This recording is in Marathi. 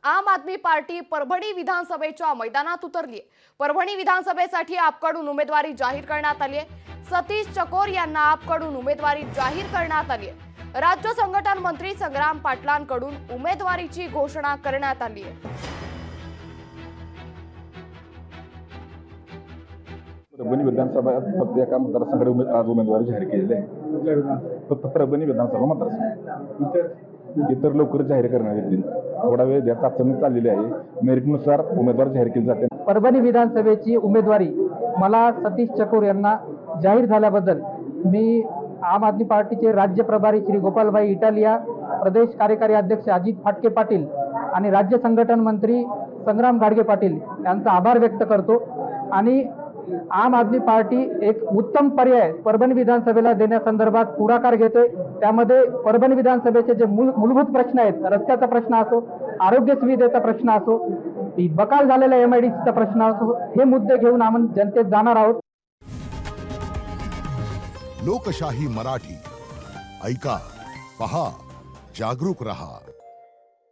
आम आदमी पार्टी परभणी विधानसभेच्या मैदानात उतरली आहे। परभणी विधानसभेसाठी आपकडून उमेदवारी जाहीर करण्यात आली आहे। सतीश चकोर यांना आपकडून उमेदवारी जाहीर करण्यात आली आहे। राज्य संघटन मंत्री संग्राम पाटलांकडून उमेदवारीची घोषणा करण्यात आली आहे। परभणी विधानसभा फक्त एका मतदारसंघाकडे आज उमेदवारी जाहीर केलेली आहे। फक्त परभणी विधानसभा मतदारसंघ इतर लवकर जाहीर करण्यात येतील। थोडा वेळ द्या, चाचणी चाललेली आहे। मेरिटनुसार उमेदवार जाहीर केले जाते। परभणी विधानसभेची उमेदवारी मला सतीश चकोर यांना जाहीर झाल्याबद्दल मी आम आदमी पार्टीचे राज्य प्रभारी श्री गोपालभाई इटालिया, प्रदेश कार्यकारी अध्यक्ष अजित फाटके पाटील आणि राज्य संघटन मंत्री संग्राम गाडगे पाटील यांचा आभार व्यक्त करतो। आणि आम आदमी पार्टी एक उत्तम पर्याय परभणी विधानसभेला देण्यासंदर्भात पुढाकार घेतोय। त्यामध्ये परभणी विधानसभेचे जे मूलभूत प्रश्न आहेत, रस्त्याचा प्रश्न असो, आरोग्य सुविधेचा प्रश्न असो, बकाल झालेल्या MIDCचा प्रश्न असो, हे मुद्दे घेऊन आपण जनतेत जाणार आहोत। लोकशाही मराठी ऐका, पहा, जागरूक रहा।